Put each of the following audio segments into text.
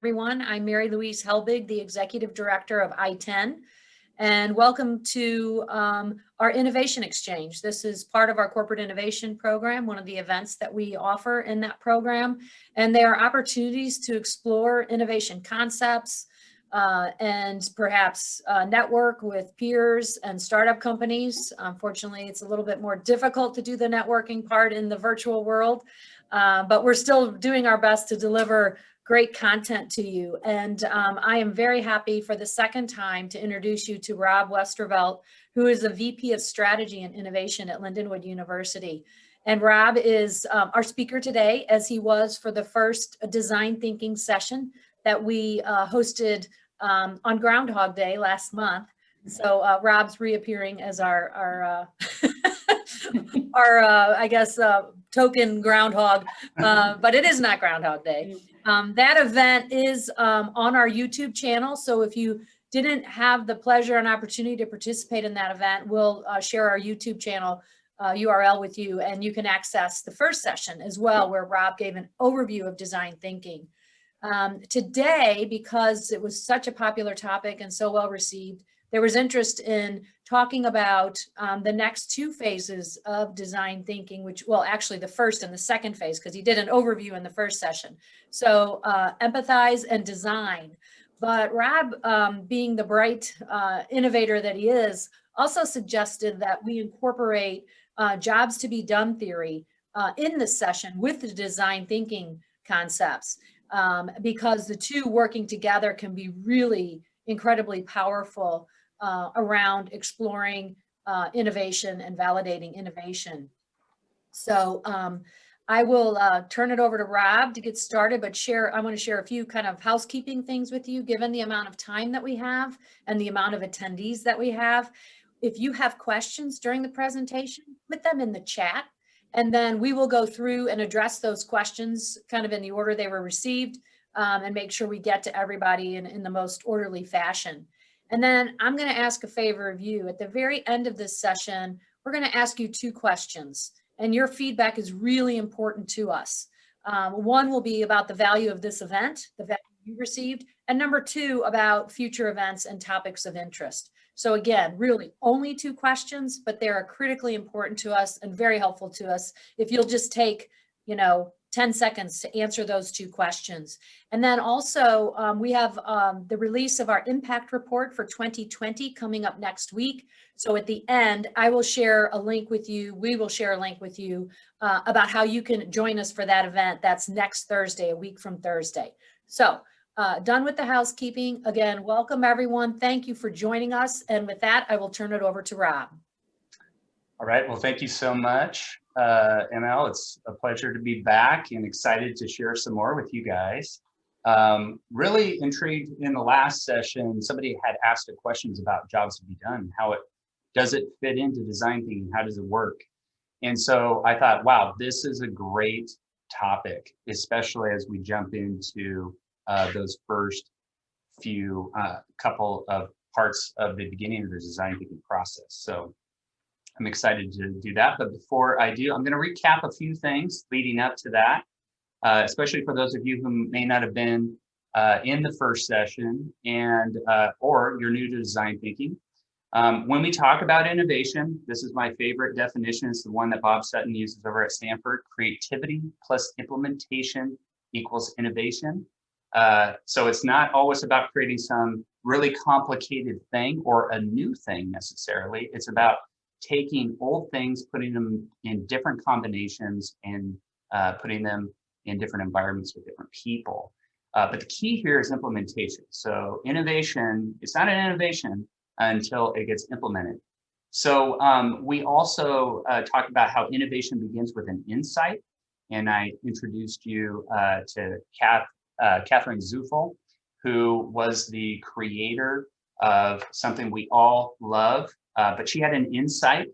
Everyone. I'm Mary Louise Helbig, the Executive Director of I-10, and welcome to our Innovation Exchange. This is part of our Corporate Innovation Program, one of the events that we offer in that program, and they are opportunities to explore innovation concepts and perhaps network with peers and startup companies. Unfortunately, it's a little bit more difficult to do the networking part in the virtual world, but we're still doing our best to deliver great content to you. And I am very happy for the second time to introduce you to Rob Westervelt, who is a VP of Strategy and Innovation at Lindenwood University. And Rob is our speaker today, as he was for the first design thinking session that we hosted on Groundhog Day last month. So Rob's reappearing as our I guess, token groundhog, but it is not Groundhog Day. That event is on our YouTube channel. So if you didn't have the pleasure and opportunity to participate in that event, we'll share our YouTube channel URL with you, and you can access the first session as well, where Rob gave an overview of design thinking. Today, because it was such a popular topic and so well received, there was interest in talking about the next two phases of design thinking, which, well, actually the first and the second phase, because he did an overview in the first session. So empathize and design. But Rob, being the bright innovator that he is, also suggested that we incorporate jobs to be done theory in this session with the design thinking concepts, because the two working together can be really incredibly powerful around exploring innovation and validating innovation. So I will turn it over to Rob to get started, but I want to share a few kind of housekeeping things with you, given the amount of time that we have and the amount of attendees that we have. If you have questions during the presentation, put them in the chat, and then we will go through and address those questions kind of in the order they were received, and make sure we get to everybody in the most orderly fashion. And then I'm going to ask a favor of you. At the very end of this session, we're going to ask you two questions, and your feedback is really important to us. One will be about the value of this event, the value you received, and number two, about future events and topics of interest. So again, really only two questions, but they are critically important to us and very helpful to us. If you'll just take, 10 seconds to answer those two questions. And then also we have the release of our impact report for 2020 coming up next week. So at the end, I will share a link with you. We will share a link with you about how you can join us for that event. That's next Thursday, a week from Thursday. So done with the housekeeping. Again, welcome everyone. Thank you for joining us. And with that, I will turn it over to Rob. All right, well, thank you so much, ML. It's a pleasure to be back and excited to share some more with you guys. Really intrigued in the last session, somebody had asked questions about jobs to be done. Does it fit into design thinking? How does it work? And so I thought, wow, this is a great topic, especially as we jump into those first few couple of parts of the beginning of the design thinking process. So I'm excited to do that. But before I do, I'm going to recap a few things leading up to that, especially for those of you who may not have been in the first session or you're new to design thinking. When we talk about innovation, this is my favorite definition. It's the one that Bob Sutton uses over at Stanford. Creativity plus implementation equals innovation. So it's not always about creating some really complicated thing or a new thing necessarily. It's about taking old things, putting them in different combinations, and putting them in different environments with different people. But the key here is implementation. So innovation, it's not an innovation until it gets implemented. So we also talked about how innovation begins with an insight. And I introduced you to Catherine Zufel, who was the creator of something we all love. But she had an insight.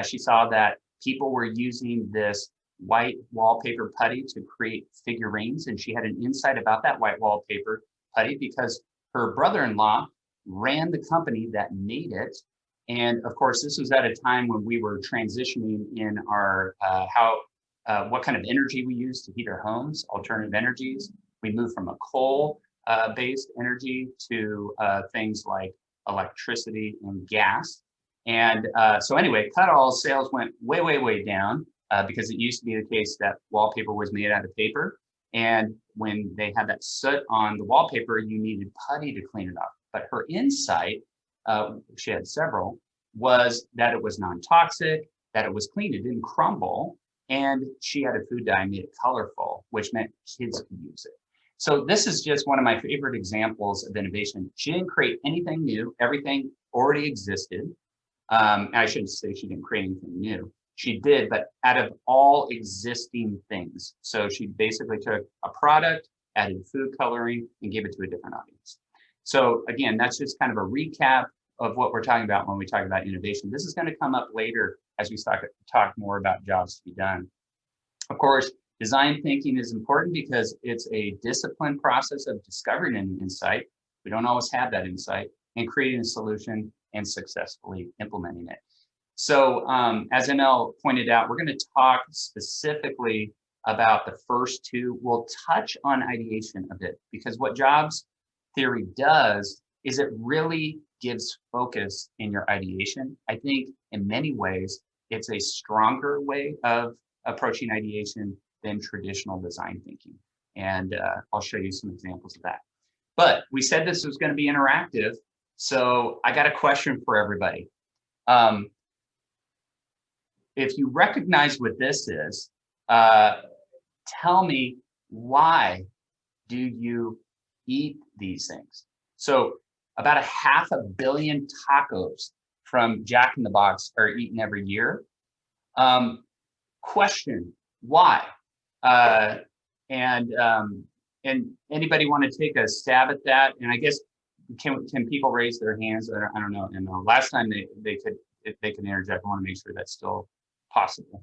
She saw that people were using this white wallpaper putty to create figurines, and she had an insight about that white wallpaper putty because her brother-in-law ran the company that made it. And of course, this was at a time when we were transitioning in our what kind of energy we use to heat our homes, alternative energies. We moved from a coal based energy to things like electricity and gas. And so anyway, cut-all sales went way, way, way down because it used to be the case that wallpaper was made out of paper. And when they had that soot on the wallpaper, you needed putty to clean it up. But her insight, she had several, was that it was non-toxic, that it was clean, it didn't crumble, and she had a food dye made it colorful, which meant kids could use it. So this is just one of my favorite examples of innovation. She didn't create anything new, everything already existed. I shouldn't say she didn't create anything new. She did, but out of all existing things. So she basically took a product, added food coloring, and gave it to a different audience. So again, that's just kind of a recap of what we're talking about when we talk about innovation. This is going to come up later as we talk more about jobs to be done. Of course, design thinking is important because it's a disciplined process of discovering an insight. We don't always have that insight, and creating a solution and successfully implementing it. So as ML pointed out, we're going to talk specifically about the first two. We'll touch on ideation a bit because what jobs theory does is it really gives focus in your ideation. I think in many ways, it's a stronger way of approaching ideation than traditional design thinking. And I'll show you some examples of that. But we said this was going to be interactive. So I got a question for everybody. If you recognize what this is, tell me, why do you eat these things? So about 500 million tacos from Jack in the Box are eaten every year. Question, why? And anybody want to take a stab at that? And I guess, can people raise their hands? I don't know. And last time they could, if they can interject, I want to make sure that's still possible.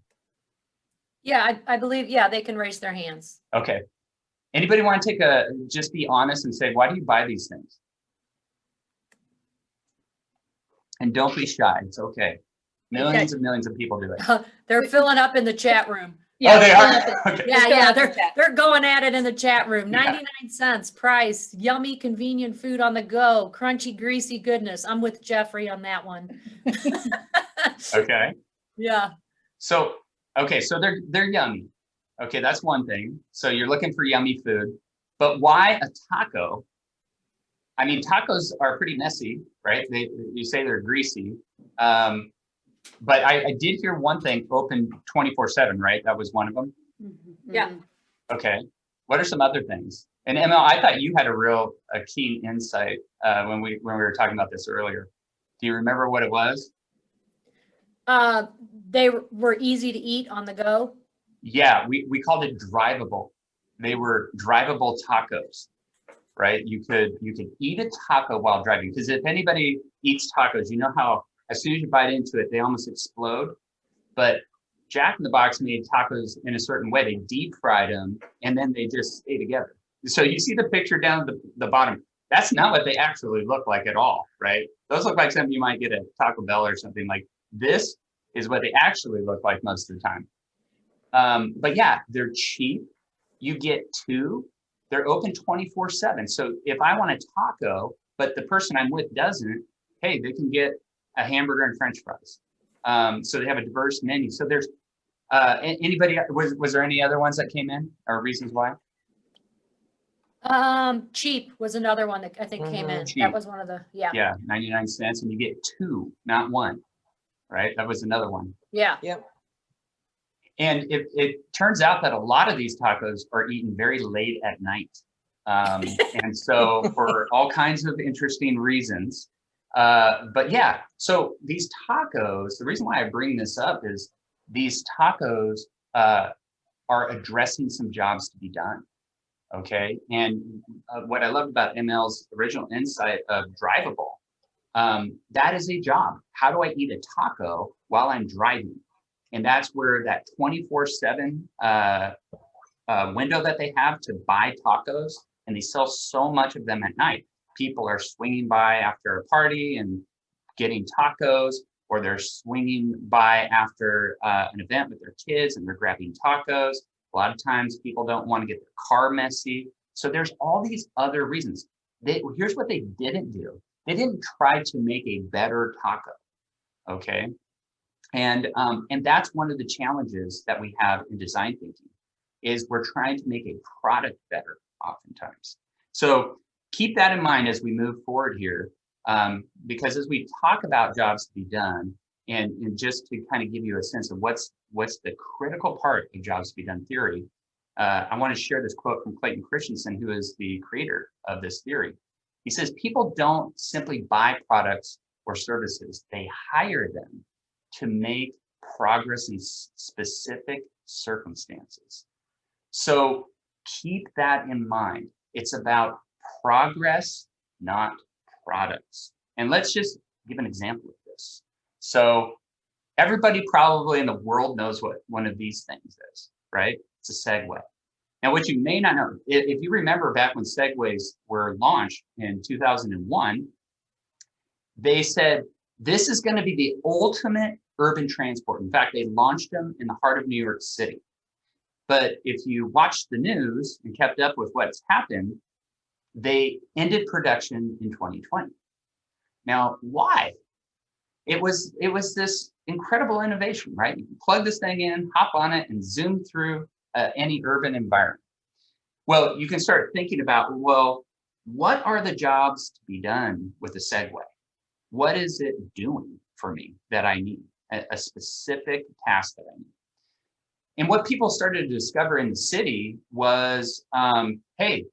Yeah, I believe, yeah, they can raise their hands. Okay. Anybody want to just be honest and say, why do you buy these things? And don't be shy. It's okay. Millions and millions of people do it. They're filling up in the chat room. Yeah, oh, they are? Okay. Yeah, they're going at it in the chat room. 99 cents price, yummy, convenient food on the go, crunchy, greasy goodness. I'm with Jeffrey on that one. Okay. Yeah. So, okay, so they're yummy. Okay, that's one thing. So you're looking for yummy food, but why a taco? I mean, tacos are pretty messy, right? You say they're greasy. But I did hear one thing, open 24/7, right? That was one of them. Mm-hmm. Yeah. Okay. What are some other things? And ML, I thought you had a keen insight when we were talking about this earlier. Do you remember what it was? They were easy to eat on the go. Yeah, we called it drivable. They were drivable tacos, right? You could eat a taco while driving, because if anybody eats tacos, you know how as soon as you bite into it, they almost explode. But Jack in the Box made tacos in a certain way. They deep fried them and then they just stay together. So you see the picture down at the bottom. That's not what they actually look like at all, right? Those look like something you might get at Taco Bell or something. Like this is what they actually look like most of the time. But yeah, they're cheap. You get two. They're open 24/7. So if I want a taco, but the person I'm with doesn't, hey, they can get a hamburger and French fries. So they have a diverse menu. So there's anybody, was there any other ones that came in or reasons why? Cheap was another one that I think came in. Cheap. That was one of the, yeah. Yeah, 99 cents, and you get two, not one, right? That was another one. Yeah. Yep. And it turns out that a lot of these tacos are eaten very late at night. And so for all kinds of interesting reasons. But yeah, so these tacos, the reason why I bring this up is these tacos are addressing some jobs to be done. Okay. And what I love about ML's original insight of drivable, that is a job. How do I eat a taco while I'm driving? And that's where that 24/7 window that they have to buy tacos, and they sell so much of them at night. People are swinging by after a party and getting tacos, or they're swinging by after an event with their kids and they're grabbing tacos. A lot of times people don't want to get their car messy. So there's all these other reasons. Here's what they didn't do. They didn't try to make a better taco, okay? And that's one of the challenges that we have in design thinking, is we're trying to make a product better oftentimes. So keep that in mind as we move forward here, because as we talk about jobs to be done, and just to kind of give you a sense of what's the critical part of jobs to be done theory, I want to share this quote from Clayton Christensen, who is the creator of this theory. He says, people don't simply buy products or services, they hire them to make progress in specific circumstances. So keep that in mind. It's about progress, not products. And let's just give an example of this. So everybody probably in the world knows what one of these things is, right? It's a Segway. Now, what you may not know, if you remember back when Segways were launched in 2001, they said, this is going to be the ultimate urban transport. In fact, they launched them in the heart of New York City. But if you watched the news and kept up with what's happened, they ended production in 2020. Now, why? It was this incredible innovation, right? You can plug this thing in, hop on it, and zoom through any urban environment. Well, you can start thinking about, well, what are the jobs to be done with a Segway? What is it doing for me that I need, a specific task that I need? And what people started to discover in the city was, hey,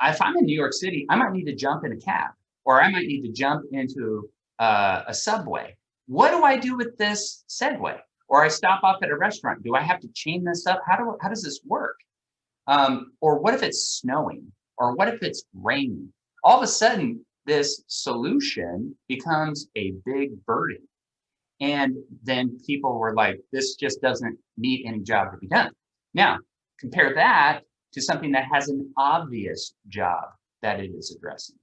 if I'm in New York City, I might need to jump in a cab, or I might need to jump into a subway. What do I do with this Segway? Or I stop off at a restaurant. Do I have to chain this up? How does this work? Or what if it's snowing? Or what if it's raining? All of a sudden, this solution becomes a big burden. And then people were like, this just doesn't meet any job to be done. Now, compare that to something that has an obvious job that it is addressing,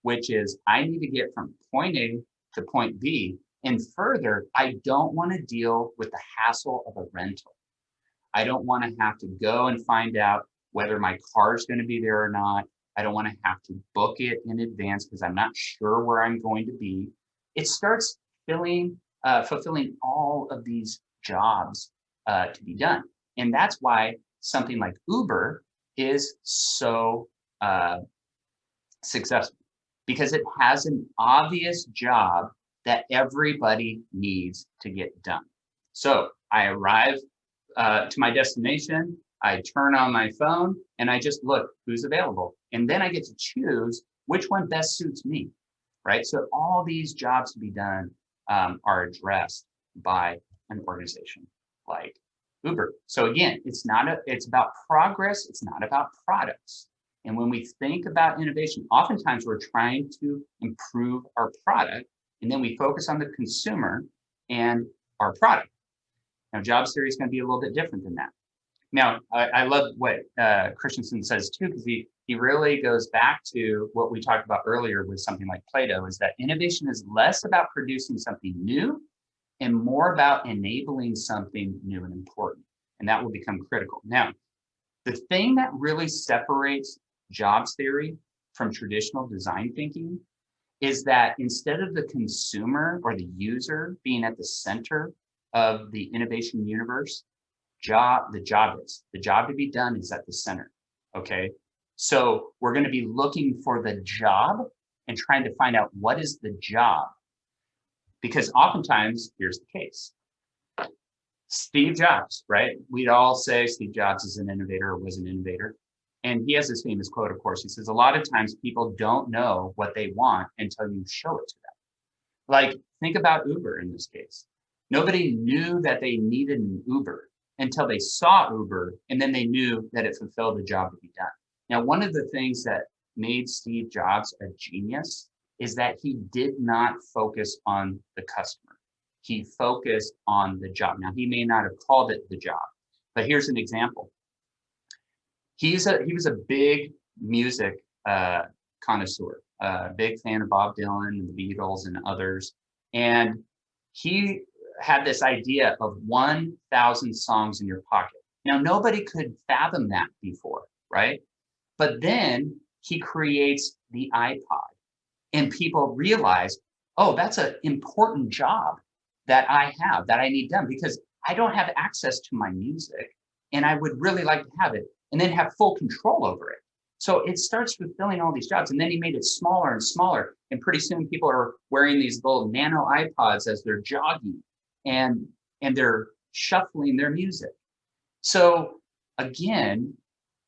which is I need to get from point A to point B. And further, I don't want to deal with the hassle of a rental. I don't want to have to go and find out whether my car is going to be there or not. I don't want to have to book it in advance because I'm not sure where I'm going to be. It starts fulfilling all of these jobs to be done. And that's why something like Uber is so successful, because it has an obvious job that everybody needs to get done. So I arrive to my destination, I turn on my phone, and I just look who's available. And then I get to choose which one best suits me, right? So all these jobs to be done are addressed by an organization like Uber. So again, it's about progress, it's not about products. And when we think about innovation, oftentimes we're trying to improve our product, and then we focus on the consumer and our product. Now, jobs theory is going to be a little bit different than that. Now, I love what Christensen says too, because he really goes back to what we talked about earlier with something like Plato, is that innovation is less about producing something new and more about enabling something new and important. And that will become critical. Now, the thing that really separates jobs theory from traditional design thinking is that instead of the consumer or the user being at the center of the innovation universe, the job to be done is at the center, okay? So we're gonna be looking for the job and trying to find out what is the job. Because oftentimes, here's the case. Steve Jobs, right? We'd all say Steve Jobs is an innovator or was an innovator. And he has this famous quote, of course. He says, a lot of times people don't know what they want until you show it to them. Like, think about Uber in this case. Nobody knew that they needed an Uber until they saw Uber, and then they knew that it fulfilled the job to be done. Now, one of the things that made Steve Jobs a genius is that he did not focus on the customer. He focused on the job. Now, he may not have called it the job, but here's an example. He was a big music connoisseur, a big fan of Bob Dylan and the Beatles and others. And he had this idea of 1,000 songs in your pocket. Now, nobody could fathom that before, right? But then he creates the iPod, and people realize, oh, that's an important job that I have, that I need done, because I don't have access to my music, and I would really like to have it and then have full control over it. So it starts fulfilling all these jobs. And then he made it smaller and smaller. And pretty soon people are wearing these little nano iPods as they're jogging, and they're shuffling their music. So again,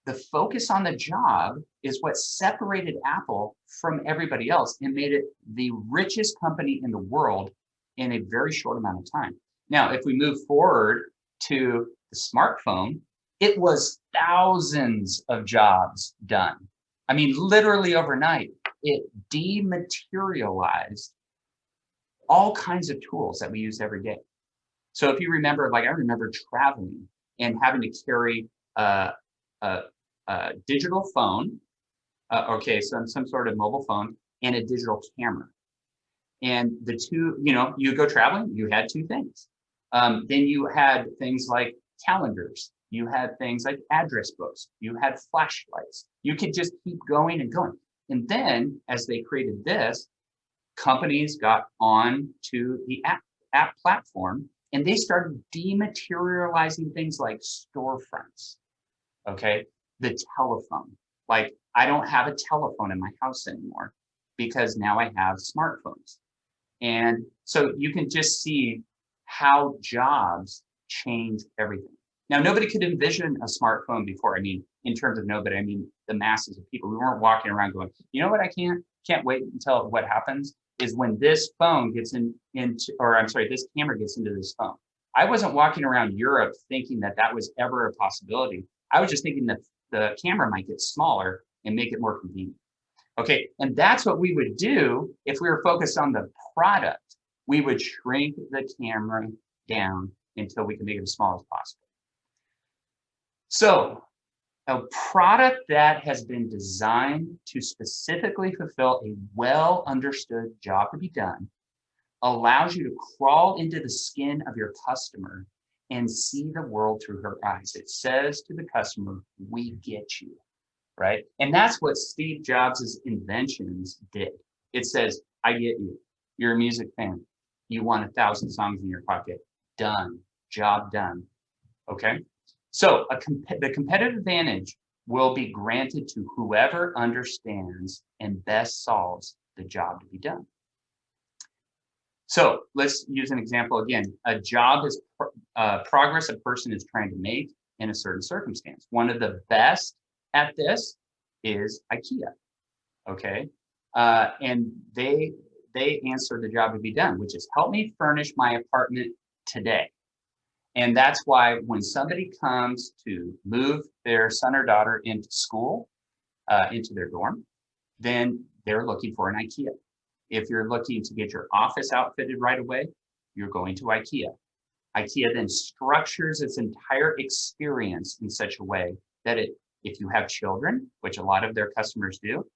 the focus on the job is what separated Apple from everybody else and made it the richest company in the world in a very short amount of time. Now, if we move forward to the smartphone, it was thousands of jobs done. I mean, literally overnight, it dematerialized all kinds of tools that we use every day. So if you remember, like I remember traveling and having to carry a digital phone, some sort of mobile phone, and a digital camera. And the two, you go traveling, you had two things. Then you had things like calendars. You had things like address books. You had flashlights. You could just keep going and going. And then as they created this, companies got on to the app platform, and they started dematerializing things like storefronts, okay? The telephone. Like, I don't have a telephone in my house anymore because now I have smartphones. And so you can just see how jobs change everything. Now, nobody could envision a smartphone before. I mean, in terms of nobody, I mean the masses of people. We weren't walking around going, you know what, I can't wait until what happens is when this phone gets this camera gets into this phone. I wasn't walking around Europe thinking that that was ever a possibility. I was just thinking that the camera might get smaller and make it more convenient. Okay, and that's what we would do if we were focused on the product. We would shrink the camera down until we can make it as small as possible. So a product that has been designed to specifically fulfill a well-understood job to be done allows you to crawl into the skin of your customer and see the world through her eyes. It says to the customer, we get you, right? And that's what Steve Jobs' inventions did. It says, I get you. You're a music fan. You want 1,000 songs in your pocket. Done. Job done. Okay? So the competitive advantage will be granted to whoever understands and best solves the job to be done. So let's use an example again. A job is progress a person is trying to make in a certain circumstance. One of the best at this is IKEA, okay? And they answer the job to be done, which is help me furnish my apartment today. And that's why when somebody comes to move their son or daughter into school, into their dorm, then they're looking for an IKEA. If you're looking to get your office outfitted right away, you're going to IKEA. IKEA then structures its entire experience in such a way that if you have children, which a lot of their customers do,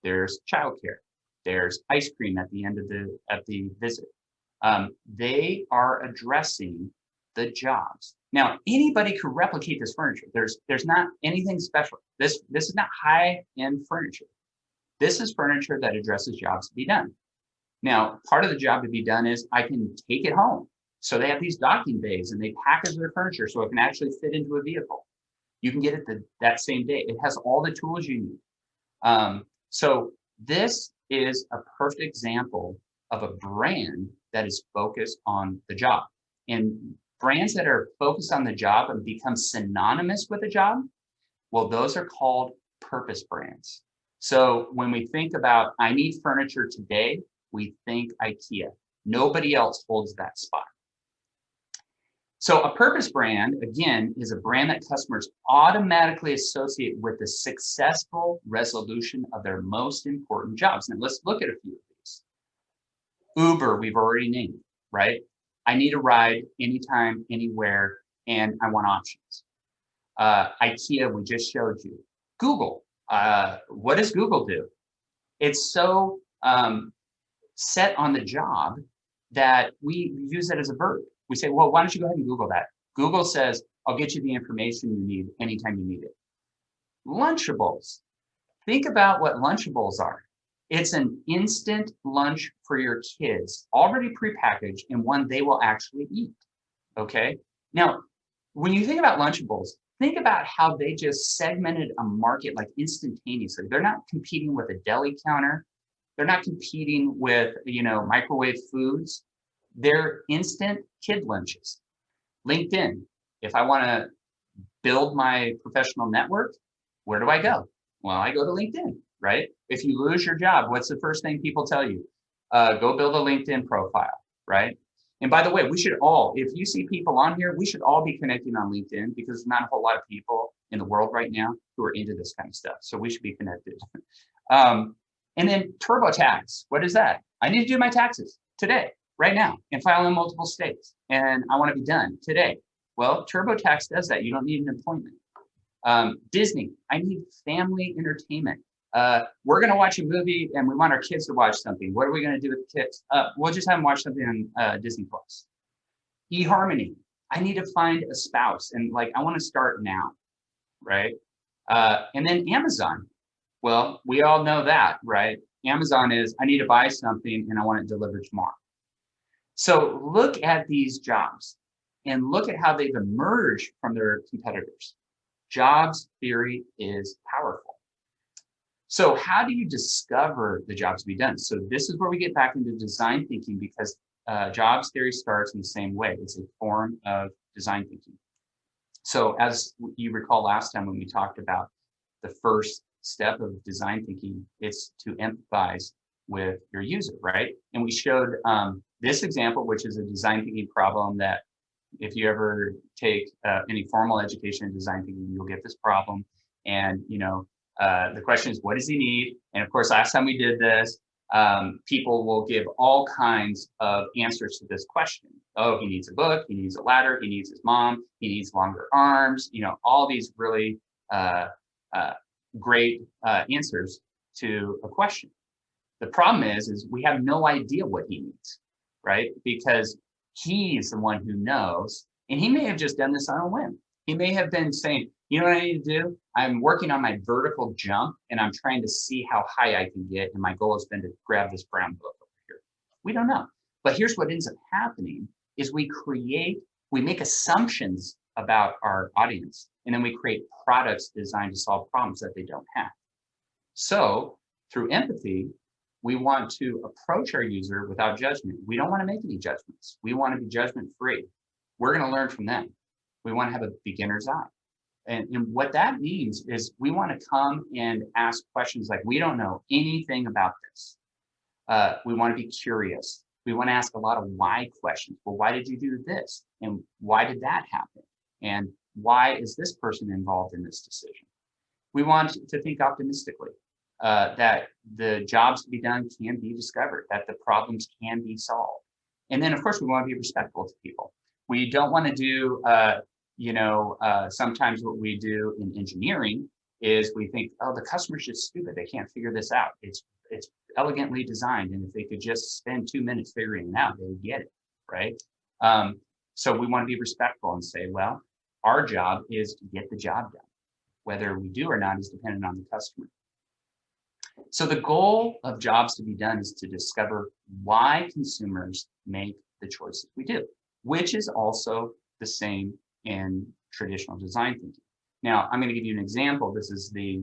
there's childcare, there's ice cream at the end of the visit. They are addressing the jobs. Now, anybody could replicate this furniture. There's not anything special. This is not high-end furniture. This is furniture that addresses jobs to be done. Now, part of the job to be done is I can take it home. So they have these docking bays and they package their furniture so it can actually fit into a vehicle. You can get it that same day. It has all the tools you need. So this is a perfect example of a brand that is focused on the job. And brands that are focused on the job and become synonymous with a job, well, those are called purpose brands. So when we think about, I need furniture today, we think IKEA. Nobody else holds that spot. So a purpose brand, again, is a brand that customers automatically associate with the successful resolution of their most important jobs. Now let's look at a few of these. Uber, we've already named, right? I need a ride anytime, anywhere, and I want options. IKEA, we just showed you. Google, what does Google do? It's so set on the job that we use it as a verb. We say, well, why don't you go ahead and Google that? Google says, I'll get you the information you need anytime you need it. Lunchables. Think about what Lunchables are. It's an instant lunch for your kids, already prepackaged and one they will actually eat. Okay. Now, when you think about Lunchables, think about how they just segmented a market like instantaneously. They're not competing with a deli counter. They're not competing with, microwave foods. They're instant kid lunches. LinkedIn, if I want to build my professional network, where do I go? Well, I go to LinkedIn, right? If you lose your job, what's the first thing people tell you? Go build a LinkedIn profile, right? And by the way, we should all, if you see people on here, we should all be connecting on LinkedIn because there's not a whole lot of people in the world right now who are into this kind of stuff. So we should be connected. And then TurboTax, what is that? I need to do my taxes today, right now, and file in multiple states. And I want to be done today. Well, TurboTax does that. You don't need an appointment. Disney, I need family entertainment. We're going to watch a movie and we want our kids to watch something. What are we going to do with the kids? We'll just have them watch something on Disney Plus. eHarmony, I need to find a spouse and I want to start now, right? And then Amazon, well, we all know that, right? Amazon is, I need to buy something and I want it delivered tomorrow. So look at these jobs and look at how they've emerged from their competitors. Jobs theory is powerful. So how do you discover the jobs to be done? So this is where we get back into design thinking because jobs theory starts in the same way. It's a form of design thinking. So as you recall last time when we talked about the first step of design thinking, it's to empathize with your user, right? And we showed this example, which is a design thinking problem that if you ever take any formal education in design thinking, you'll get this problem. And, the question is, what does he need? And of course, last time we did this, people will give all kinds of answers to this question. Oh, he needs a book, he needs a ladder, he needs his mom, he needs longer arms, all these really great answers to a question. The problem is we have no idea what he needs, right? Because he's the one who knows, and he may have just done this on a whim. He may have been saying, you know what I need to do? I'm working on my vertical jump and I'm trying to see how high I can get. And my goal has been to grab this brown book over here. We don't know. But here's what ends up happening is we make assumptions about our audience, and then we create products designed to solve problems that they don't have. So through empathy, we want to approach our user without judgment. We don't want to make any judgments. We want to be judgment free. We're going to learn from them. We want to have a beginner's eye. And what that means is we want to come and ask questions like, we don't know anything about this. We want to be curious. We want to ask a lot of why questions. Well, why did you do this? And why did that happen? And why is this person involved in this decision? We want to think optimistically. That the jobs to be done can be discovered, that the problems can be solved. And then, of course, we want to be respectful to people. We don't want to do, sometimes what we do in engineering is we think, oh, the customer's just stupid. They can't figure this out. It's elegantly designed. And if they could just spend 2 minutes figuring it out, they would get it, right? So we want to be respectful and say, well, our job is to get the job done. Whether we do or not is dependent on the customer. So the goal of jobs to be done is to discover why consumers make the choices we do, which is also the same in traditional design thinking. Now, I'm going to give you an example. This is the,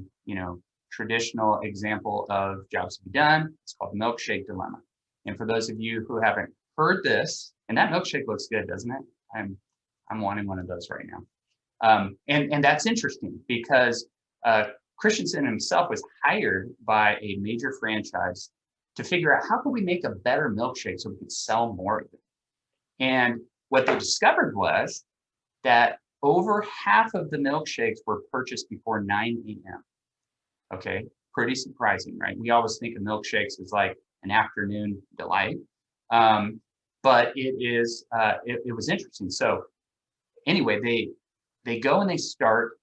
traditional example of jobs to be done. It's called the milkshake dilemma. And for those of you who haven't heard this, and that milkshake looks good, doesn't it? I'm wanting one of those right now. And that's interesting because Christensen himself was hired by a major franchise to figure out how could we make a better milkshake so we could sell more of it. And what they discovered was that over half of the milkshakes were purchased before 9 a.m. Okay, pretty surprising, right? We always think of milkshakes as like an afternoon delight, but it was interesting. So anyway, they go and they start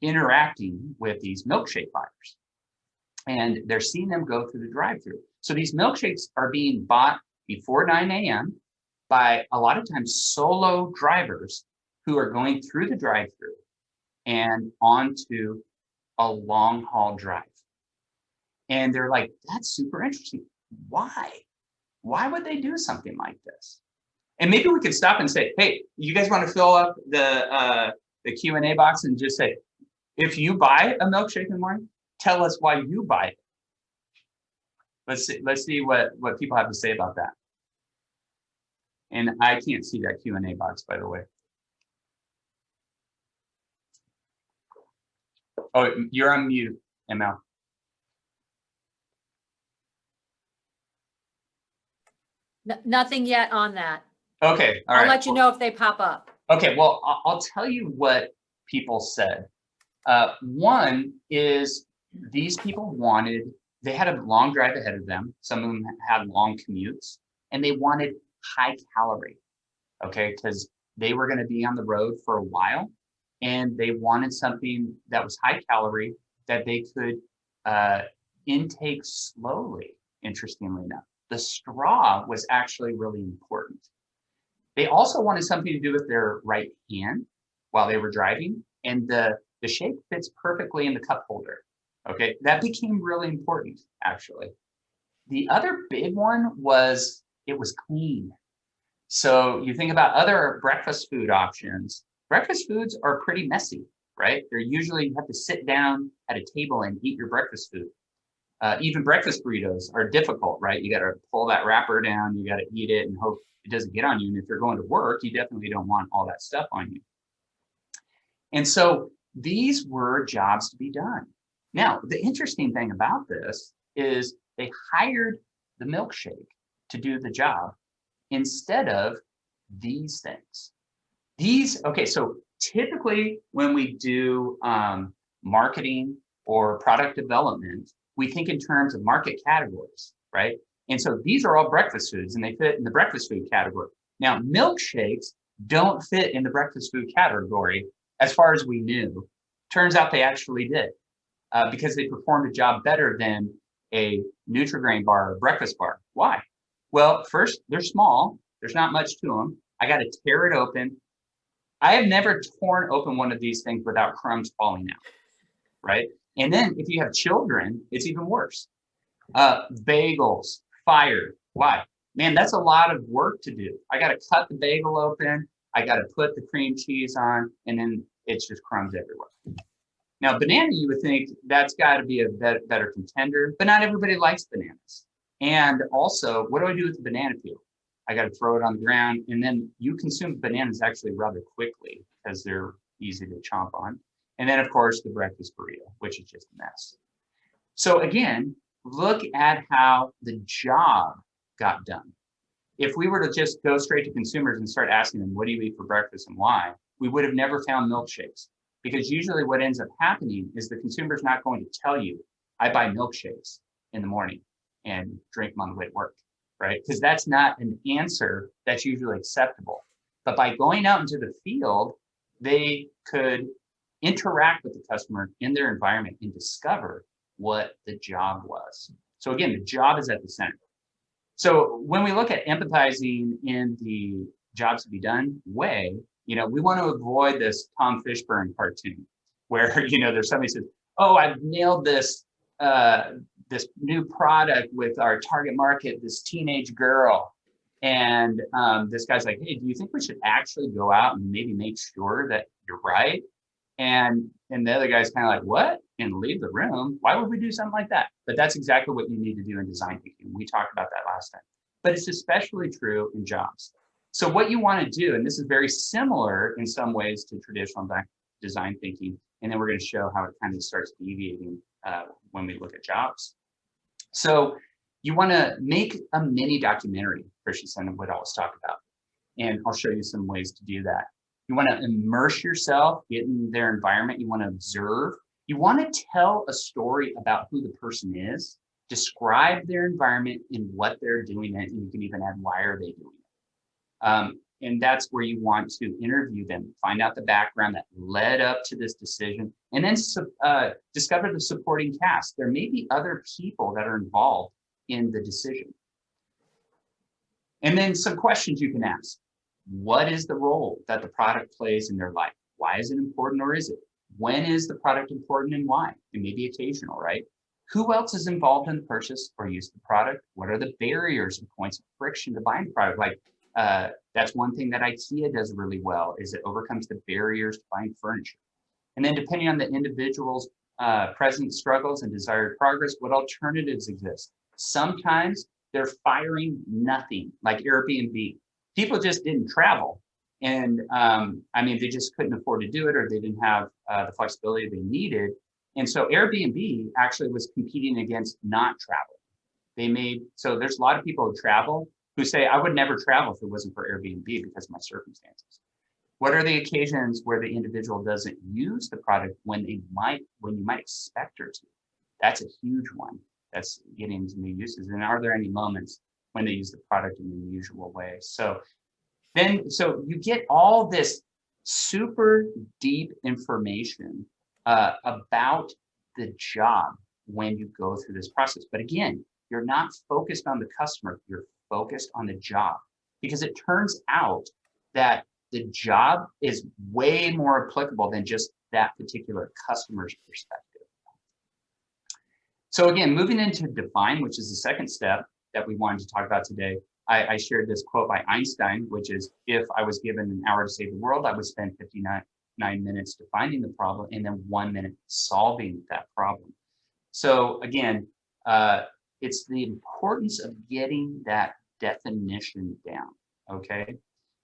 interacting with these milkshake buyers, and they're seeing them go through the drive-through. So these milkshakes are being bought before 9 a.m. by a lot of times solo drivers who are going through the drive-through and onto a long haul drive. And they're like, that's super interesting. Why? Why would they do something like this? And maybe we could stop and say, hey, you guys want to fill up the Q&A box and just say, if you buy a milkshake in the morning, tell us why you buy it. Let's see what people have to say about that. And I can't see that Q&A box, by the way. Oh, you're on mute, ML. Nothing yet on that. Okay, all right. I'll let you know if they pop up. Okay, well, I'll tell you what people said. One is these people they had a long drive ahead of them. Some of them had long commutes, and they wanted high calorie, okay, because they were going to be on the road for a while, and they wanted something that was high calorie that they could intake slowly, interestingly enough. The straw was actually really important. They also wanted something to do with their right hand while they were driving, and the shape fits perfectly in the cup holder. Okay, that became really important, actually. The other big one was it was clean. So you think about other breakfast food options. Breakfast foods are pretty messy, right? They're usually, you have to sit down at a table and eat your breakfast food. Even breakfast burritos are difficult, right? You got to pull that wrapper down, you got to eat it and hope it doesn't get on you. And if you're going to work, you definitely don't want all that stuff on you. And so these were jobs to be done. Now, the interesting thing about this is they hired the milkshake to do the job instead of these things. Okay, so typically when we do marketing or product development, we think in terms of market categories, right? And so these are all breakfast foods and they fit in the breakfast food category. Now, milkshakes don't fit in the breakfast food category as far as we knew. Turns out they actually did because they performed a job better than a Nutri-Grain bar or breakfast bar. Why? Well, first, they're small. There's not much to them. I got to tear it open. I have never torn open one of these things without crumbs falling out, right? And then if you have children, it's even worse. Bagels, fire. Why? Man, that's a lot of work to do. I got to cut the bagel open. I got to put the cream cheese on, and then it's just crumbs everywhere. Now, banana, you would think that's got to be a better contender, but not everybody likes bananas. And also, what do I do with the banana peel? I got to throw it on the ground, and then you consume bananas actually rather quickly because they're easy to chomp on. And then, of course, the breakfast burrito, which is just a mess. So again, look at how the job got done. If we were to just go straight to consumers and start asking them, what do you eat for breakfast and why? We would have never found milkshakes, because usually what ends up happening is the consumer's not going to tell you, I buy milkshakes in the morning and drink them on the way to work, right? Because that's not an answer that's usually acceptable. But by going out into the field, they could interact with the customer in their environment and discover what the job was. So again, the job is at the center. So when we look at empathizing in the jobs to be done way, we want to avoid this Tom Fishburne cartoon where, there's somebody says, oh, I've nailed this new product with our target market, this teenage girl. And this guy's like, hey, do you think we should actually go out and maybe make sure that you're right? And the other guy's kind of like, what? And leave the room. Why would we do something like that? But that's exactly what you need to do in design thinking. We talked about that last time. But it's especially true in jobs. So what you want to do, and this is very similar in some ways to traditional design thinking, and then we're going to show how it kind of starts deviating when we look at jobs. So you want to make a mini documentary, Christensen would always talk about. And I'll show you some ways to do that. You want to immerse yourself, get in their environment. You want to observe. You want to tell a story about who the person is, describe their environment and what they're doing it, and you can even add why are they doing it. And that's where you want to interview them, find out the background that led up to this decision, and then discover the supporting cast. There may be other people that are involved in the decision. And then some questions you can ask. What is the role that the product plays in their life? Why is it important, or is it? When is the product important and why? It may be occasional, right? Who else is involved in the purchase or use of the product? What are the barriers and points of friction to buying the product? Like that's one thing that IKEA does really well, is it overcomes the barriers to buying furniture. And then depending on the individual's present struggles and desired progress, what alternatives exist? Sometimes they're firing nothing, like Airbnb. People just didn't travel. And I mean, they just couldn't afford to do it, or they didn't have the flexibility they needed. And so Airbnb actually was competing against not traveling. So there's a lot of people who travel who say, I would never travel if it wasn't for Airbnb because of my circumstances. What are the occasions where the individual doesn't use the product when you might expect her to? That's a huge one. That's getting into new uses. And are there any moments when they use the product in an unusual way? So you get all this super deep information about the job when you go through this process. But again, you're not focused on the customer, you're focused on the job, because it turns out that the job is way more applicable than just that particular customer's perspective. So again, moving into define, which is the second step that we wanted to talk about today, I shared this quote by Einstein, which is, if I was given an hour to save the world, I would spend 59 minutes defining the problem and then 1 minute solving that problem. So again, it's the importance of getting that definition down, okay?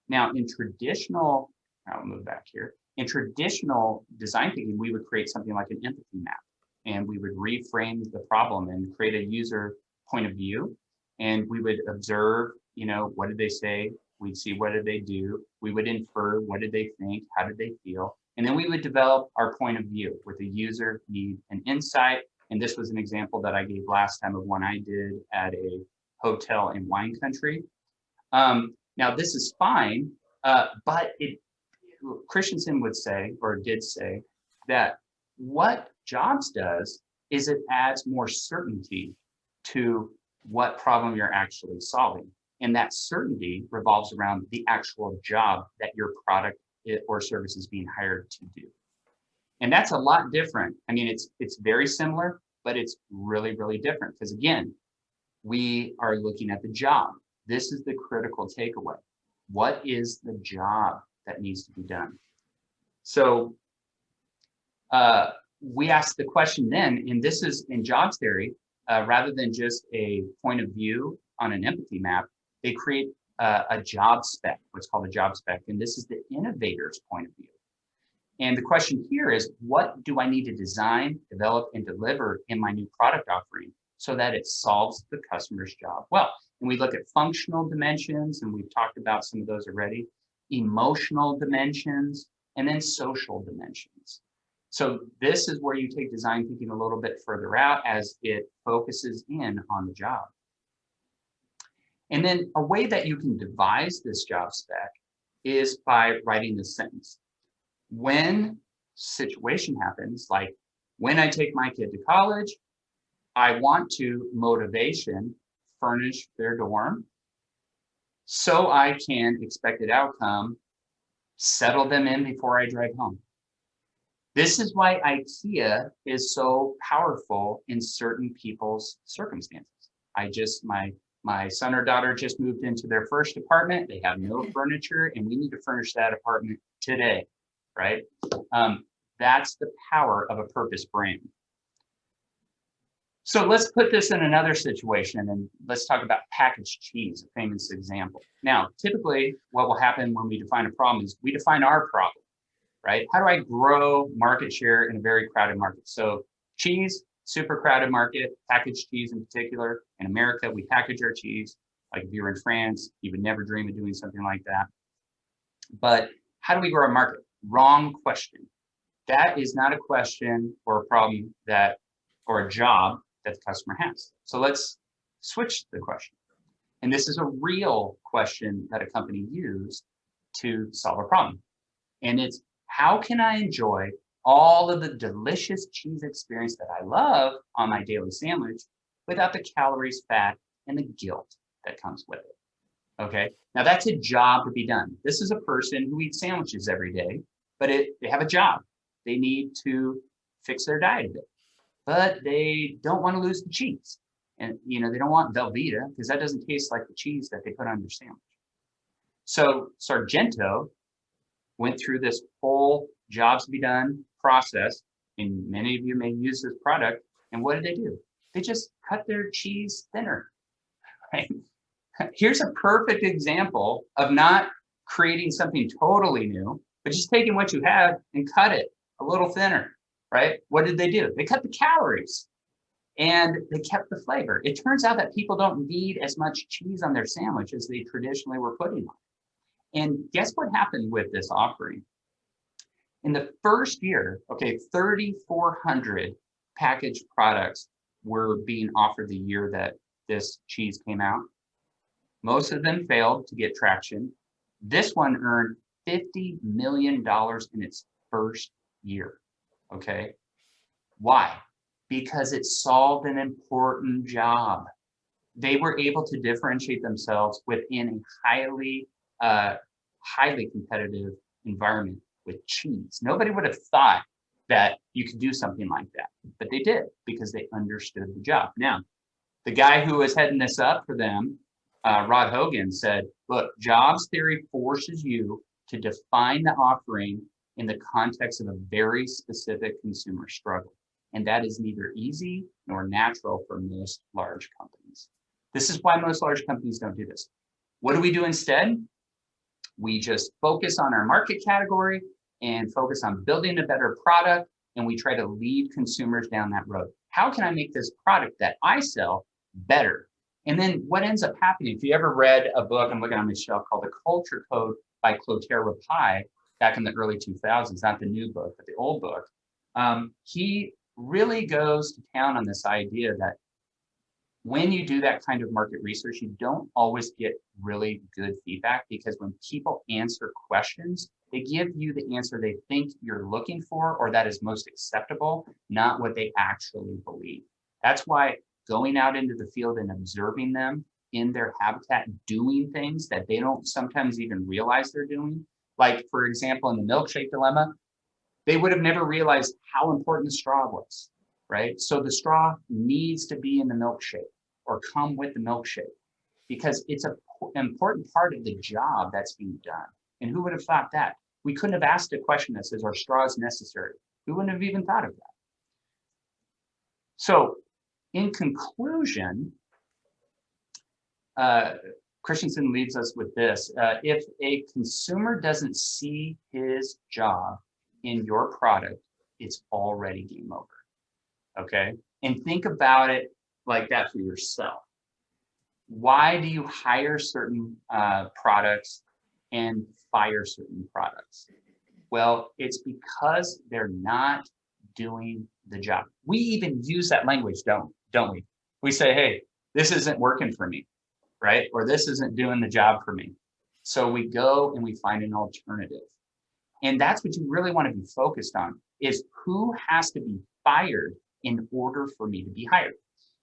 Now, I'll move back here. In traditional design thinking, we would create something like an empathy map, and we would reframe the problem and create a user point of view. And we would observe, what did they say? We'd see, what did they do? We would infer, what did they think? How did they feel? And then we would develop our point of view with a user need and insight. And this was an example that I gave last time of one I did at a hotel in wine country. Now this is fine, but Christensen would say, or did say, that what Jobs does is it adds more certainty to what problem you're actually solving. And that certainty revolves around the actual job that your product or service is being hired to do. And that's a lot different. I mean, it's very similar, but it's really, really different, because again, we are looking at the job. This is the critical takeaway. What is the job that needs to be done? So we ask the question then, and this is in jobs theory, rather than just a point of view on an empathy map, they create a job spec, what's called a job spec. And this is the innovator's point of view. And the question here is, what do I need to design, develop, and deliver in my new product offering so that it solves the customer's job well? And we look at functional dimensions, and we've talked about some of those already, emotional dimensions, and then social dimensions. So this is where you take design thinking a little bit further out as it focuses in on the job. And then a way that you can devise this job spec is by writing this sentence. When situation happens, like when I take my kid to college, I want to motivation furnish their dorm so I can expected outcome, settle them in before I drive home. This is why IKEA is so powerful in certain people's circumstances. My son or daughter just moved into their first apartment. They have no furniture, and we need to furnish that apartment today, right? That's the power of a purpose brand. So let's put this in another situation, and let's talk about packaged cheese, a famous example. Now, typically what will happen when we define a problem is we define our problem, right? How do I grow market share in a very crowded market? So cheese, super crowded market, packaged cheese in particular. In America, we package our cheese. Like if you were in France, you would never dream of doing something like that. But how do we grow our market? Wrong question. That is not a question or a problem or a job that the customer has. So let's switch the question. And this is a real question that a company used to solve a problem. And it's, how can I enjoy all of the delicious cheese experience that I love on my daily sandwich without the calories, fat, and the guilt that comes with it? Okay, now that's a job to be done. This is a person who eats sandwiches every day, but they have a job. they need to fix their diet a bit, but they don't want to lose the cheese. And, you know, they don't want Velveeta because that doesn't taste like the cheese that they put on their sandwich. So Sargento went through this whole jobs to be done process, and many of you may use this product. And what did they do? They just cut their cheese thinner, right? Here's a perfect example of not creating something totally new, but just taking what you have and cut it a little thinner, right? What did they do? They cut the calories and they kept the flavor. It turns out that people don't need as much cheese on their sandwich as they traditionally were putting on. And guess what happened with this offering? In the first year, okay, 3,400 packaged products were being offered the year that this cheese came out. Most of them failed to get traction. This one earned $50 million in its first year, okay? Why? Because it solved an important job. They were able to differentiate themselves within a highly competitive environment with cheese. Nobody would have thought that you could do something like that, but they did because they understood the job. Now, the guy who was heading this up for them, Rod Hogan, said, look, jobs theory forces you to define the offering in the context of a very specific consumer struggle. And that is neither easy nor natural for most large companies. This is why most large companies don't do this. What do we do instead? We just focus on our market category and focus on building a better product, and we try to lead consumers down that road. How can I make this product that I sell better? And then what ends up happening, if you ever read a book, I'm looking on my shelf, called The Culture Code by Clotaire Rapaille back in the early 2000s, not the new book, but the old book, he really goes to town on this idea that when you do that kind of market research, you don't always get really good feedback, because when people answer questions, they give you the answer they think you're looking for or that is most acceptable, not what they actually believe. That's why going out into the field and observing them in their habitat, doing things that they don't sometimes even realize they're doing. Like, for example, in the milkshake dilemma, they would have never realized how important the straw was, right? So the straw needs to be in the milkshake or come with the milkshake, because it's an important part of the job that's being done. And who would have thought that? We couldn't have asked a question that says, are straws necessary? We wouldn't have even thought of that. So in conclusion, Christensen leaves us with this. If a consumer doesn't see his job in your product, it's already game over, okay? And think about it like that for yourself. Why do you hire certain products and fire certain products? Well, it's because they're not doing the job. We even use that language, don't we? We say, hey, this isn't working for me, right? Or this isn't doing the job for me. So we go and we find an alternative. And that's what you really want to be focused on, is who has to be fired in order for me to be hired.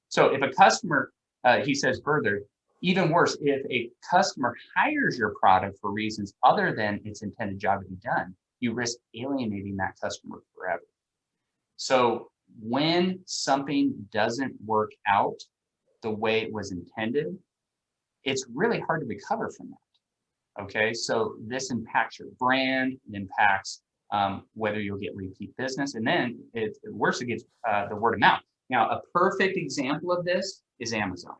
So if a customer, he says further, even worse, if a customer hires your product for reasons other than its intended job to be done, you risk alienating that customer forever. So when something doesn't work out the way it was intended, it's really hard to recover from that. Okay, so this impacts your brand, it impacts whether you'll get repeat business, and then worse, it gets the word of mouth. Now, a perfect example of this is Amazon.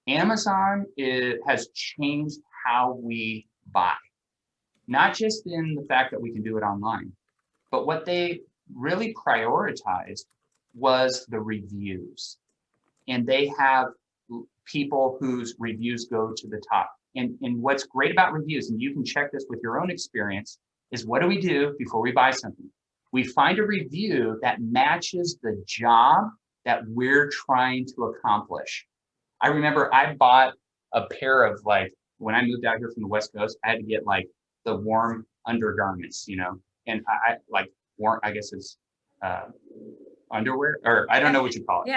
Amazon has changed how we buy, not just in the fact that we can do it online, but what they really prioritized was the reviews. And they have people whose reviews go to the top. And what's great about reviews, and you can check this with your own experience, is what do we do before we buy something? We find a review that matches the job that we're trying to accomplish. I remember I bought a pair of, like, when I moved out here from the West Coast, I had to get like the warm undergarments, you know, and I like warm, I guess it's underwear, or I don't know what you call it.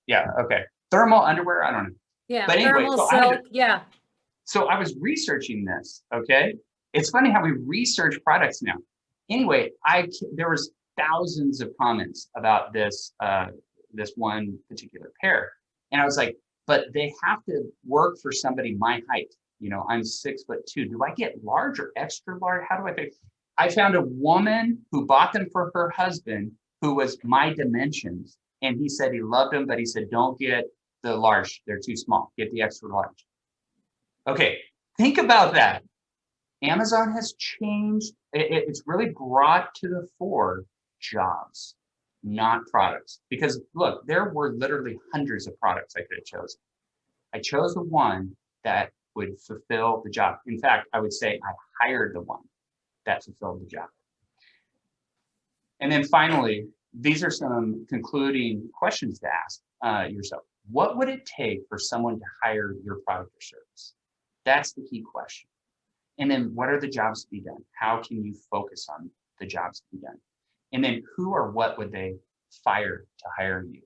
Yeah. Okay. Thermal underwear. I don't know. Yeah. But anyway, thermal silk. Yeah. So I was researching this. Okay. It's funny how we research products now. anyway, there was thousands of comments about this this one particular pair, and I was like, but they have to work for somebody my height. You know, I'm 6'2". Do I get large or extra large? How do I pick? I found a woman who bought them for her husband who was my dimensions, and he said he loved them, but he said don't get the large; they're too small. Get the extra large. Okay, think about that. Amazon has changed. It's really brought to the fore jobs, not products. Because look, there were literally hundreds of products I could have chosen. I chose the one that would fulfill the job. In fact, I would say I hired the one that fulfilled the job. And then finally, these are some concluding questions to ask yourself. What would it take for someone to hire your product or service? That's the key question. And then what are the jobs to be done? How can you focus on the jobs to be done? And then who or what would they fire to hire you?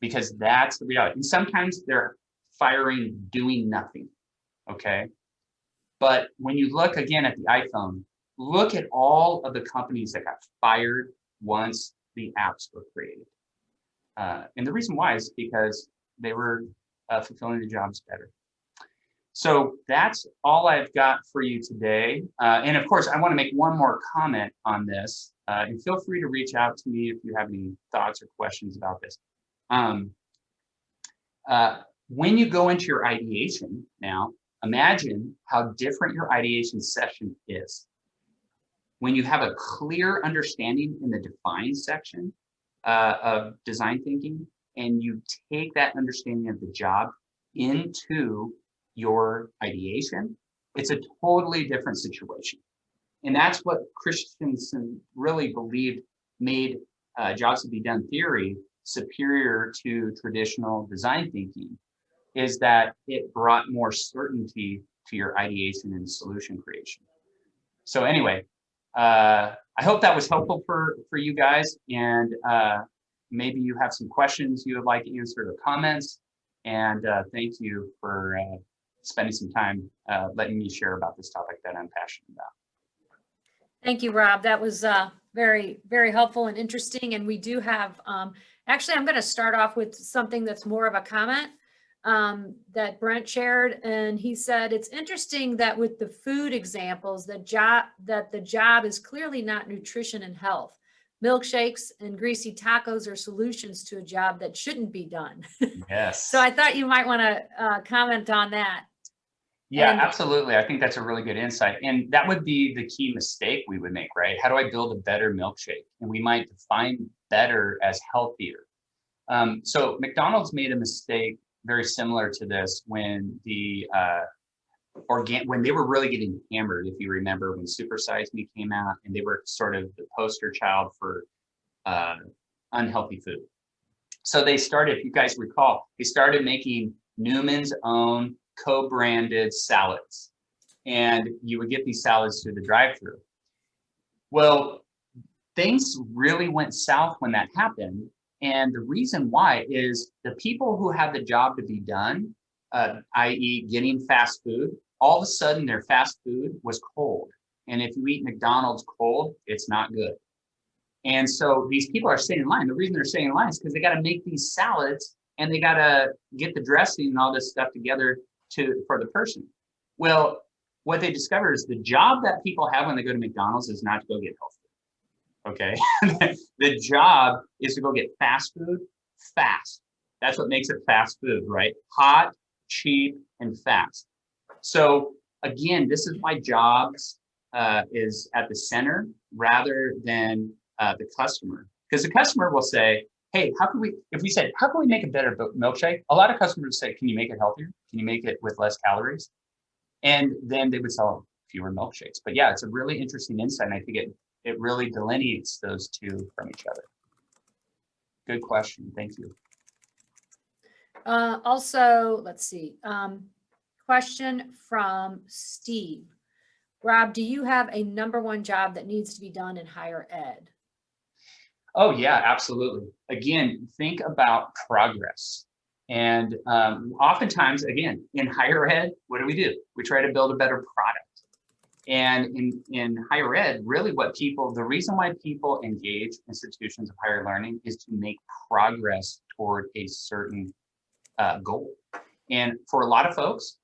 Because that's the reality. And sometimes they're firing doing nothing, okay? But when you look again at the iPhone, look at all of the companies that got fired once the apps were created. And the reason why is because they were fulfilling the jobs better. So that's all I've got for you today. And of course, I want to make one more comment on this. And feel free to reach out to me if you have any thoughts or questions about this. When you go into your ideation now, imagine how different your ideation session is. When you have a clear understanding in the define section of design thinking, and you take that understanding of the job into your ideation, it's a totally different situation. And that's what Christensen really believed made jobs to be done theory superior to traditional design thinking, is that it brought more certainty to your ideation and solution creation. So anyway, I hope that was helpful for you guys, and maybe you have some questions you would like answered or comments. And thank you for spending some time letting me share about this topic that I'm passionate about. Thank you, Rob. That was very, very helpful and interesting. And we do have, actually, I'm going to start off with something that's more of a comment that Brent shared. And he said, it's interesting that with the food examples, that the job is clearly not nutrition and health. Milkshakes and greasy tacos are solutions to a job that shouldn't be done. Yes. So I thought you might want to comment on that. Yeah, absolutely. I think that's a really good insight. And that would be the key mistake we would make, right? How do I build a better milkshake? And we might define better as healthier. So McDonald's made a mistake very similar to this when when they were really getting hammered, if you remember, when Super Size Me came out, and they were sort of the poster child for unhealthy food. So they started, if you guys recall, they started making Newman's Own co-branded salads, and you would get these salads through the drive-thru. Well, things really went south when that happened, and the reason why is the people who had the job to be done, i.e. getting fast food, all of a sudden their fast food was cold, and if you eat McDonald's cold, it's not good. And so these people are staying in line. The reason they're staying in line is because they got to make these salads, and they got to get the dressing and all this stuff together for the person. Well, what they discover is the job that people have when they go to McDonald's is not to go get health food. Okay, the job is to go get fast food fast. That's what makes it fast food, right? Hot, cheap, and fast. So again, this is why jobs is at the center rather than the customer, because the customer will say, hey, if we said, how can we make a better milkshake? A lot of customers would say, can you make it healthier? Can you make it with less calories? And then they would sell fewer milkshakes. But yeah, it's a really interesting insight. And I think it really delineates those two from each other. Good question. Thank you. Also, let's see. Question from Steve. Rob, do you have a #1 job that needs to be done in higher ed? Oh, yeah, absolutely. Again, think about progress. And oftentimes, again, in higher ed, what do? We try to build a better product. And in higher ed, really the reason why people engage institutions of higher learning is to make progress toward a certain goal. And for a lot of folks,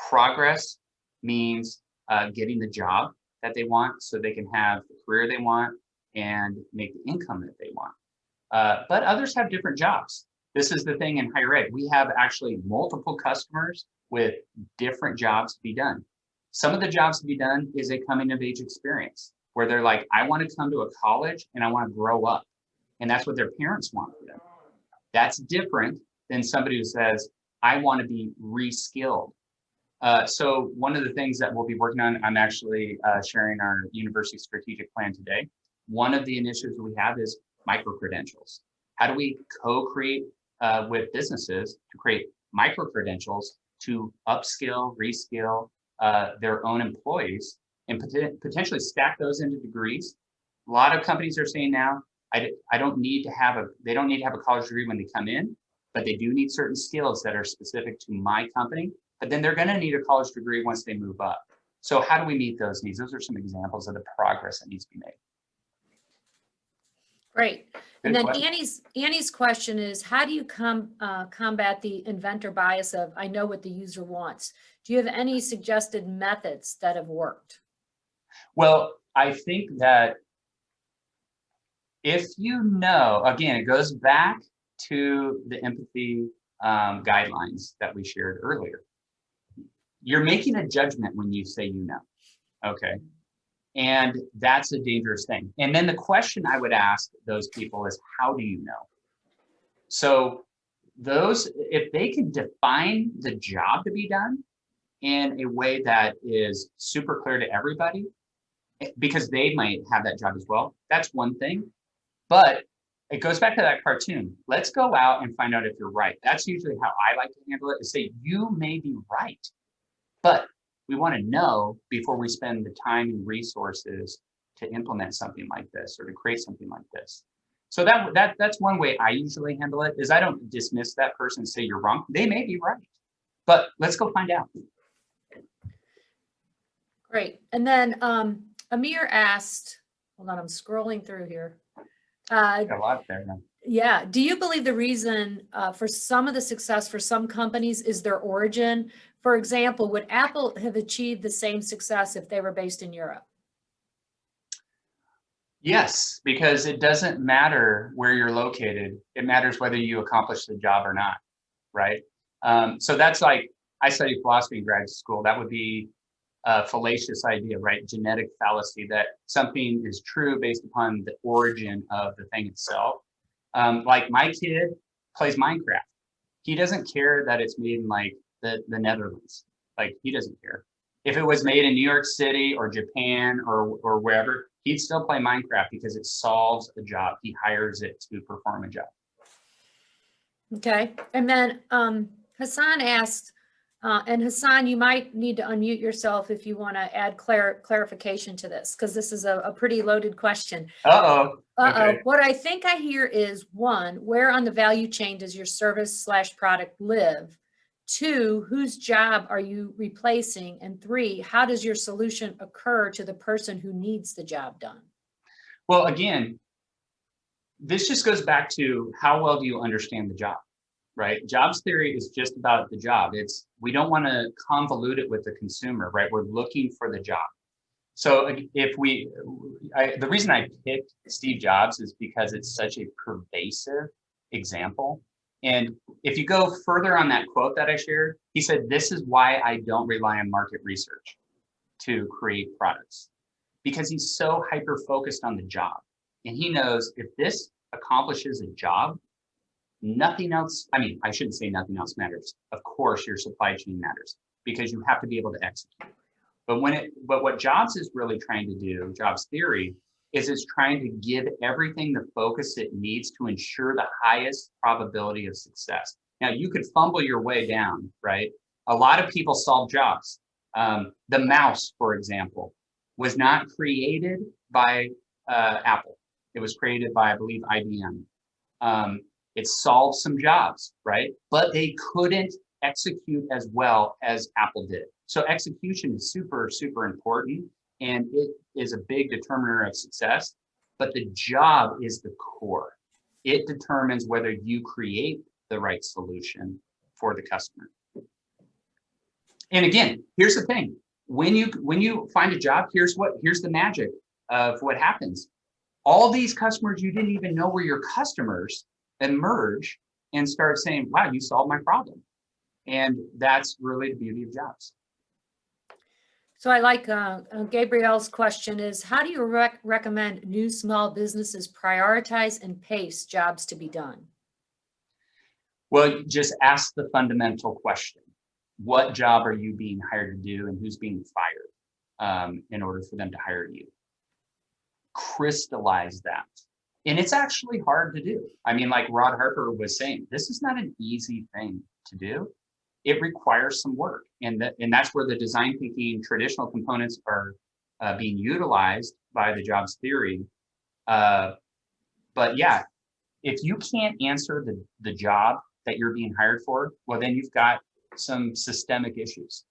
progress means getting the job that they want so they can have the career they want and make the income that they want. But others have different jobs. This is the thing in higher ed. We have actually multiple customers with different jobs to be done. Some of the jobs to be done is a coming of age experience where they're like, I want to come to a college and I want to grow up. And that's what their parents want for them. That's different than somebody who says, I want to be re-skilled. So one of the things that we'll be working on, I'm actually sharing our university strategic plan today. One of the initiatives we have is micro-credentials. How do we co-create with businesses to create micro-credentials to upskill, reskill their own employees and potentially stack those into degrees? A lot of companies are saying now, they don't need to have a college degree when they come in, but they do need certain skills that are specific to my company, but then they're gonna need a college degree once they move up. So how do we meet those needs? Those are some examples of the progress that needs to be made. Great. And Good then question. Annie's question is, how do you combat the inventor bias of, I know what the user wants? Do you have any suggested methods that have worked? Well, I think that if you know, again, it goes back to the empathy guidelines that we shared earlier. You're making a judgment when you say you know, okay? And that's a dangerous thing. And then the question I would ask those people is, how do you know? So if they can define the job to be done in a way that is super clear to everybody, because they might have that job as well, that's one thing. But it goes back to that cartoon. Let's go out and find out if you're right. That's usually how I like to handle it, is say, you may be right, but we want to know before we spend the time and resources to implement something like this or to create something like this. So that's one way I usually handle it, is I don't dismiss that person and say you're wrong. They may be right, but let's go find out. Great. And then Amir asked, hold on, I'm scrolling through here. Got a lot there now. Yeah. Do you believe the reason for some of the success for some companies is their origin? For example, would Apple have achieved the same success if they were based in Europe? Yes, because it doesn't matter where you're located. It matters whether you accomplish the job or not, right? So that's like, I studied philosophy in grad school. That would be a fallacious idea, right? Genetic fallacy, that something is true based upon the origin of the thing itself. Like my kid plays Minecraft. He doesn't care that it's made in like the Netherlands. Like, he doesn't care. If it was made in New York City or Japan or wherever, he'd still play Minecraft because it solves a job. He hires it to perform a job. Okay. And then Hassan asked, and Hassan, you might need to unmute yourself if you want to add clarification to this, because this is a pretty loaded question. Okay. What I think I hear is, 1, where on the value chain does your service/product live? 2, whose job are you replacing? And 3, how does your solution occur to the person who needs the job done? Well, again, this just goes back to how well do you understand the job, right? Jobs theory is just about the job. We don't want to convolute it with the consumer, right? We're looking for the job. So the reason I picked Steve Jobs is because it's such a pervasive example. And if you go further on that quote that I shared, he said, this is why I don't rely on market research to create products, because he's so hyper-focused on the job. And he knows if this accomplishes a job, nothing else, I shouldn't say nothing else matters. Of course, your supply chain matters because you have to be able to execute. But what Jobs is really trying to do, Jobs theory, is it's trying to give everything the focus it needs to ensure the highest probability of success. Now, you could fumble your way down, right? A lot of people solve jobs. The mouse, for example, was not created by Apple. It was created by, I believe, IBM. It solved some jobs, right? But they couldn't execute as well as Apple did. So execution is super, super important. and it is a big determiner of success, but the job is the core. It determines whether you create the right solution for the customer. And again, here's the thing. When you find a job, here's the magic of what happens. All these customers you didn't even know were your customers emerge and start saying, wow, you solved my problem. And that's really the beauty of jobs. So I like Gabrielle's question is, how do you recommend new small businesses prioritize and pace jobs to be done? Well, just ask the fundamental question. What job are you being hired to do, and who's being fired in order for them to hire you? Crystallize that. And it's actually hard to do. I mean, like Rod Harper was saying, this is not an easy thing to do. It requires some work. And that's where the design thinking traditional components are being utilized by the jobs theory. But yeah, if you can't answer the job that you're being hired for, well, then you've got some systemic issues.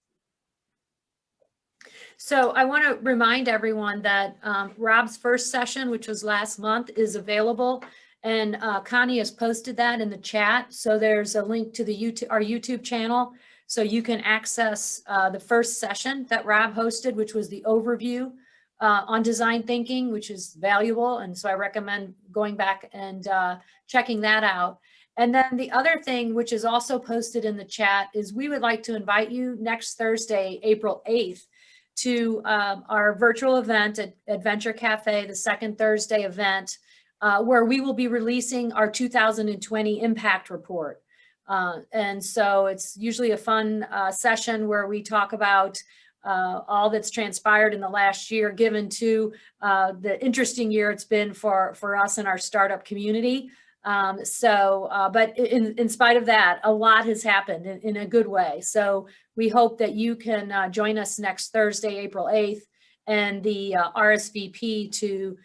So I want to remind everyone that Rob's first session, which was last month, is available, and Connie has posted that in the chat. So there's a link to our YouTube channel, so you can access the first session that Rob hosted, which was the overview on design thinking, which is valuable. And so I recommend going back and checking that out. And then the other thing, which is also posted in the chat, is we would like to invite you next Thursday, April 8th, to our virtual event at Adventure Cafe, the second Thursday event, where we will be releasing our 2020 impact report. And so it's usually a fun session where we talk about all that's transpired in the last year, given to the interesting year it's been for us in our startup community. But in spite of that, a lot has happened in a good way. So we hope that you can join us next Thursday, April 8th, and the RSVP to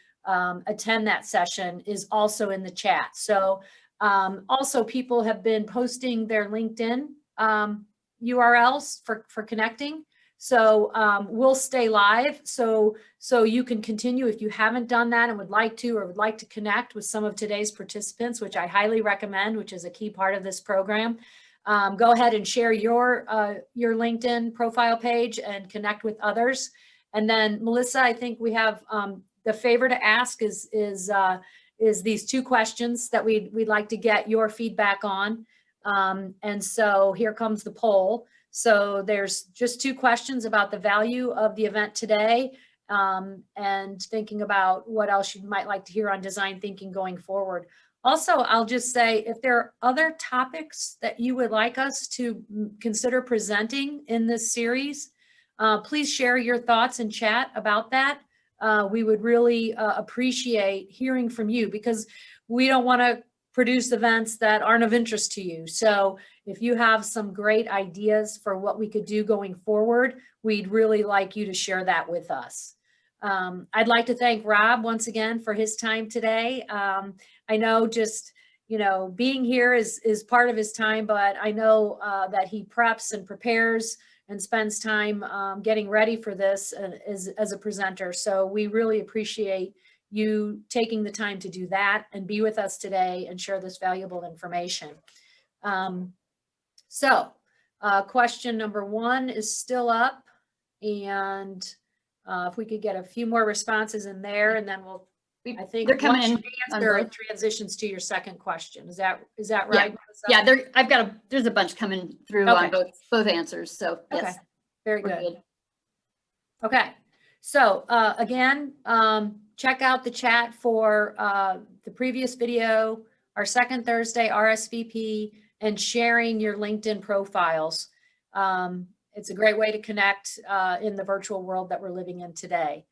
attend that session is also in the chat. So also people have been posting their LinkedIn URLs for connecting. So we'll stay live. So you can continue if you haven't done that and would like to, or would like to connect with some of today's participants, which I highly recommend, which is a key part of this program. Go ahead and share your LinkedIn profile page and connect with others. And then Melissa, I think we have the favor to ask is these two questions that we'd like to get your feedback on. And so here comes the poll. So there's just two questions about the value of the event today, and thinking about what else you might like to hear on design thinking going forward. Also, I'll just say, if there are other topics that you would like us to consider presenting in this series, please share your thoughts in chat about that. We would really appreciate hearing from you, because we don't want to produce events that aren't of interest to you. So if you have some great ideas for what we could do going forward, we'd really like you to share that with us. I'd like to thank Rob once again for his time today. I know just, being here is part of his time, but I know that he preps and prepares and spends time getting ready for this as a presenter. So we really appreciate you taking the time to do that and be with us today and share this valuable information. Question number 1 is still up, and if we could get a few more responses in there, and then I think they're coming in. Answer transitions to your second question. Is that right? Yeah, there's a bunch coming through on both answers. So yes, okay, very good. Okay, so again, check out the chat for the previous video, our second Thursday RSVP, and sharing your LinkedIn profiles. It's a great way to connect in the virtual world that we're living in today.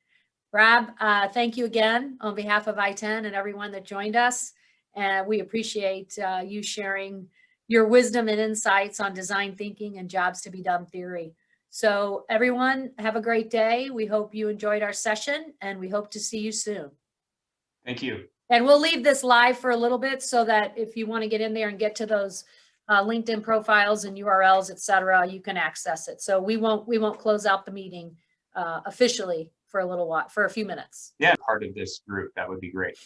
Rob, thank you again on behalf of I-10 and everyone that joined us. And we appreciate you sharing your wisdom and insights on design thinking and jobs to be done theory. So everyone, have a great day. We hope you enjoyed our session, and we hope to see you soon. Thank you. And we'll leave this live for a little bit, so that if you want to get in there and get to those LinkedIn profiles and URLs, et cetera, you can access it. So we won't close out the meeting officially for a little while, for a few minutes. Yeah, part of this group, that would be great.